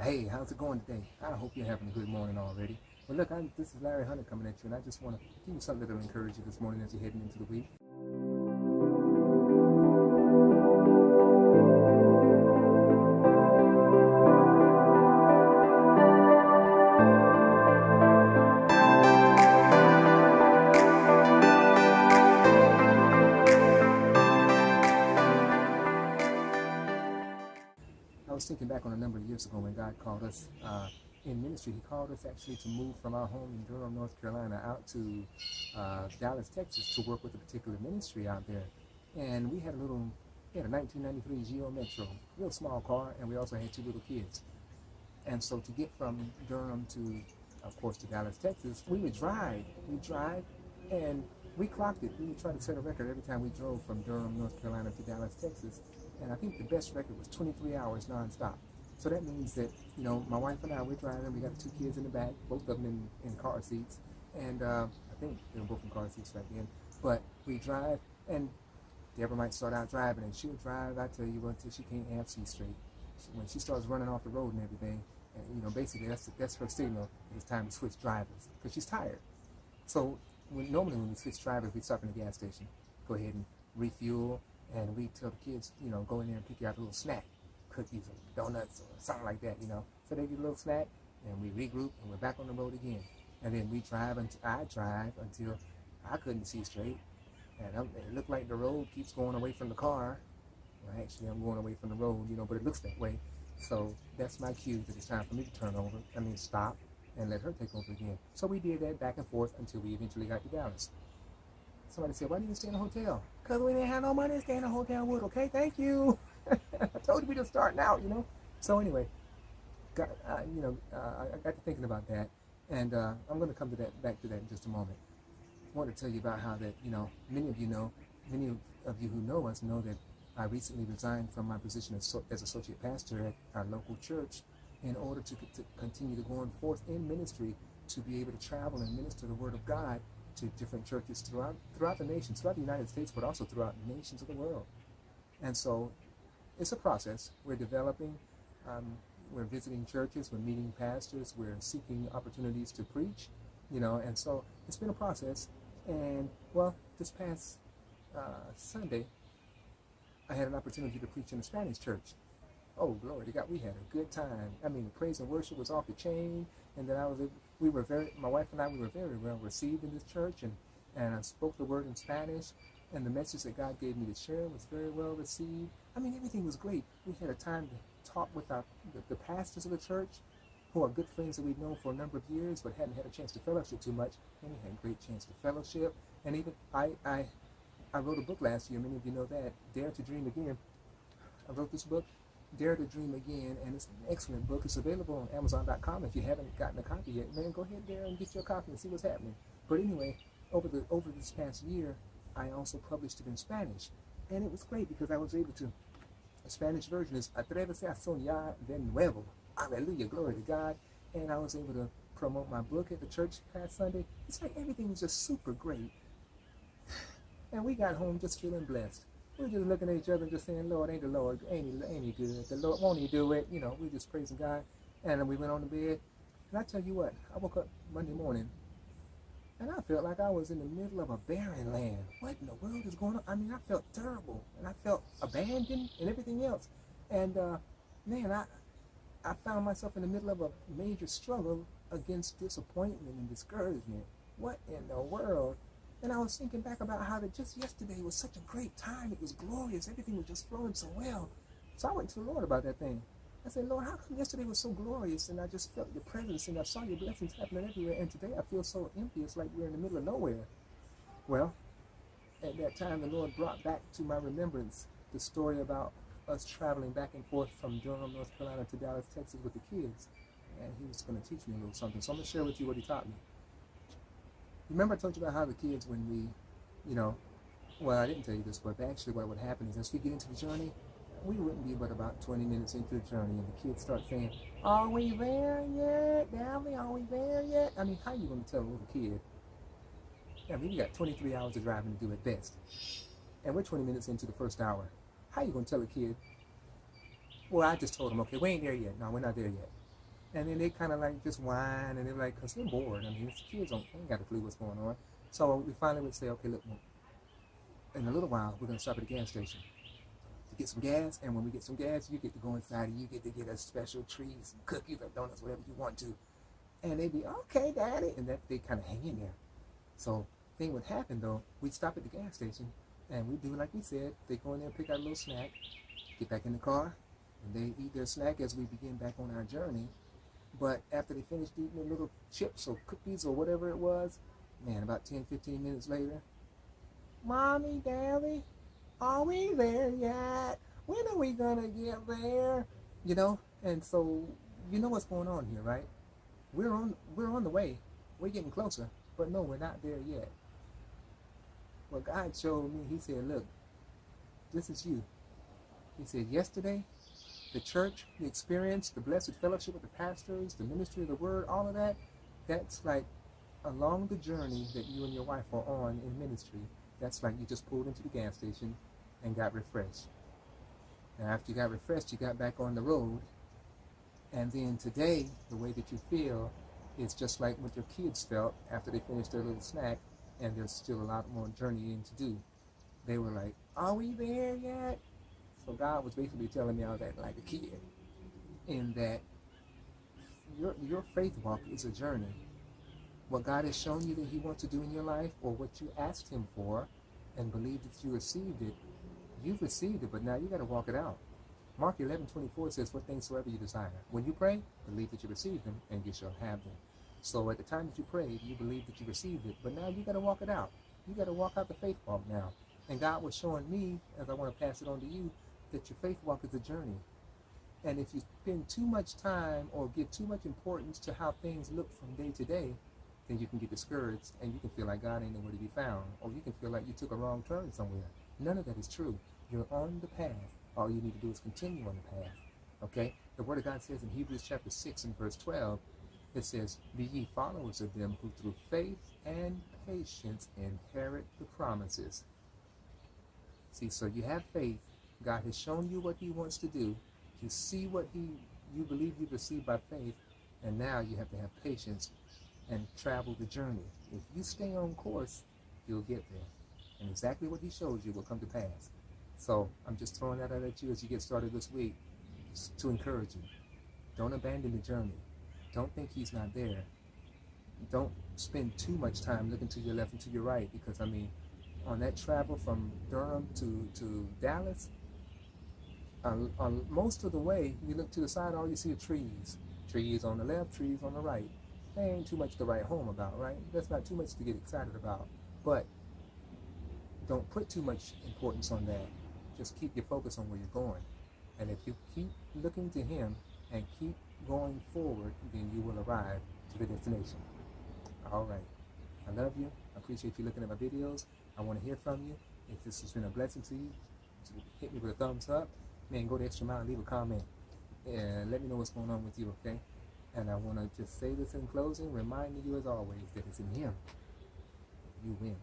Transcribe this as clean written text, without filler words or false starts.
Hey, how's it going today? I hope you're having a good morning already. Well, look, this is Larry Hunter coming at you, and I just want to give you something that'll encourage you this morning as you're heading into the week. I was thinking back on a number of years ago when God called us in ministry. He called us actually to move from our home in Durham, North Carolina, out to Dallas, Texas, to work with a particular ministry out there. And we had a 1993 Geo Metro, real small car, and we also had two little kids. And so to get from Durham to, of course, to Dallas, Texas, we would drive. And we clocked it. We would try to set a record every time we drove from Durham, North Carolina to Dallas, Texas. And I think the best record was 23 hours nonstop. So that means that, my wife and I, we're driving. We got two kids in the back, both of them in car seats. And I think they were both in car seats back then. But we drive, and Deborah might start out driving, and she'll drive, I tell you what, until she can't half see straight. So when she starts running off the road and everything, and, basically that's her signal that it's time to switch drivers, because she's tired. So normally when we switch drivers, we stop in the gas station, go ahead and refuel, and we tell the kids, go in there and pick out a little snack, cookies or donuts or something like that, So they get a little snack, and we regroup, and we're back on the road again. And then I drive until I couldn't see straight, and it looked like the road keeps going away from the car. Well, actually, I'm going away from the road, but it looks that way. So that's my cue that it's time for me to stop, and let her take over again. So we did that back and forth until we eventually got to Dallas. Somebody said, why didn't you stay in a hotel? Because we didn't have no money to stay in a hotel wood, okay? Thank you. I told you we just starting out, So anyway, I got to thinking about that, and I'm going to come back to that in just a moment. I want to tell you about how that, many of you who know us know that I recently resigned from my position as associate pastor at our local church in order to continue to go forth in ministry, to be able to travel and minister the Word of God to different churches throughout the nation, throughout the United States, but also throughout the nations of the world. And so it's a process. We're developing, we're visiting churches, we're meeting pastors, we're seeking opportunities to preach, and so it's been a process. And well, this past Sunday, I had an opportunity to preach in a Spanish church. Oh, glory to God, we had a good time. The praise and worship was off the chain, and then my wife and I, we were very well received in this church, and I spoke the word in Spanish, and the message that God gave me to share was very well received. Everything was great. We had a time to talk with the pastors of the church, who are good friends that we've known for a number of years, but hadn't had a chance to fellowship too much, and we had a great chance to fellowship. And even I wrote a book last year, many of you know that, Dare to Dream Again. I wrote this book, Dare to Dream Again, and it's an excellent book. It's available on Amazon.com. If you haven't gotten a copy yet, man, go ahead there and get your copy and see what's happening. But anyway, over this past year, I also published it in Spanish, and it was great because I was able to. The Spanish version is Atrévese a soñar de nuevo. Hallelujah, glory to God. And I was able to promote my book at the church past Sunday. It's like everything was just super great. And we got home just feeling blessed. We were just looking at each other and just saying, Lord, ain't he good? The Lord, won't he do it? We just praising God. And then we went on to bed. And I tell you what, I woke up Monday morning, and I felt like I was in the middle of a barren land. What in the world is going on? I felt terrible, and I felt abandoned and everything else. And I found myself in the middle of a major struggle against disappointment and discouragement. What in the world? And I was thinking back about how that just yesterday was such a great time. It was glorious. Everything was just flowing so well. So I went to the Lord about that thing. I said, Lord, how come yesterday was so glorious, and I just felt your presence, and I saw your blessings happening everywhere, and today I feel so empty. It's like we're in the middle of nowhere. Well, at that time, the Lord brought back to my remembrance the story about us traveling back and forth from Durham, North Carolina to Dallas, Texas with the kids. And he was going to teach me a little something. So I'm going to share with you what he taught me. Remember I told you about how the kids, when we, well, I didn't tell you this, but actually what would happen is as we get into the journey, we wouldn't be but about 20 minutes into the journey, and the kids start saying, are we there yet, Daddy? Are we there yet? How are you going to tell a little kid? You got 23 hours of driving to do at best. And we're 20 minutes into the first hour. How are you going to tell a kid, well, I just told them, okay, we ain't there yet. No, we're not there yet. And then they kind of like just whine, and they're like, because they're bored. I mean, it's kids ain't got a clue what's going on. So we finally would say, okay, look, in a little while, we're going to stop at the gas station to get some gas. And when we get some gas, you get to go inside and you get to get a special treat, some cookies or donuts, whatever you want to. And they'd be, okay, Daddy. And that they kind of hang in there. So thing would happen, though, we'd stop at the gas station, and we'd do like we said. They go in there, pick out a little snack, get back in the car, and they eat their snack as we begin back on our journey. But after they finished eating their little chips or cookies or whatever it was, man, about 10, 15 minutes later, Mommy, Daddy, are we there yet? When are we going to get there? You know, and so you know what's going on here, right? We're on the way. We're getting closer, but no, we're not there yet. What God showed me, he said, look, this is you. He said, yesterday, the church, the experience, the blessed fellowship with the pastors, the ministry of the word, all of that, that's like along the journey that you and your wife are on in ministry. That's like you just pulled into the gas station and got refreshed. Now, after you got refreshed, you got back on the road. And then today, the way that you feel is just like what your kids felt after they finished their little snack, and there's still a lot more journeying to do. They were like, are we there yet? So God was basically telling me I was acting like a kid, in that your faith walk is a journey. What God has shown you that he wants to do in your life, or what you asked him for and believed that you received it, you've received it, but now you got to walk it out. Mark 11:24 says, what things soever you desire. When you pray, believe that you receive them, and you shall have them. So at the time that you prayed, you believed that you received it, but now you got to walk it out. You got to walk out the faith walk now. And God was showing me, as I want to pass it on to you, that your faith walk is a journey. And if you spend too much time or give too much importance to how things look from day to day, then you can get discouraged, and you can feel like God ain't nowhere to be found, or you can feel like you took a wrong turn somewhere. None of that is true. You're on the path. All you need to do is continue on the path. Okay? The Word of God says in Hebrews chapter 6 and verse 12, it says, be ye followers of them who through faith and patience inherit the promises. See, so you have faith. God has shown you what he wants to do. You see what you believe you've received by faith, and now you have to have patience and travel the journey. If you stay on course, you'll get there. And exactly what he shows you will come to pass. So I'm just throwing that out at you as you get started this week, to encourage you. Don't abandon the journey. Don't think he's not there. Don't spend too much time looking to your left and to your right, because, I mean, on that travel from Durham to Dallas, on most of the way, you look to the side, all you see are trees. Trees on the left, trees on the right. There ain't too much to write home about, right? That's not too much to get excited about. But don't put too much importance on that. Just keep your focus on where you're going. And if you keep looking to him and keep going forward, then you will arrive to the destination. All right. I love you. I appreciate you looking at my videos. I want to hear from you. If this has been a blessing to you, hit me with a thumbs up. Man, go the extra mile and leave a comment. And let me know what's going on with you, okay? And I want to just say this in closing, reminding you as always that it's in him you win.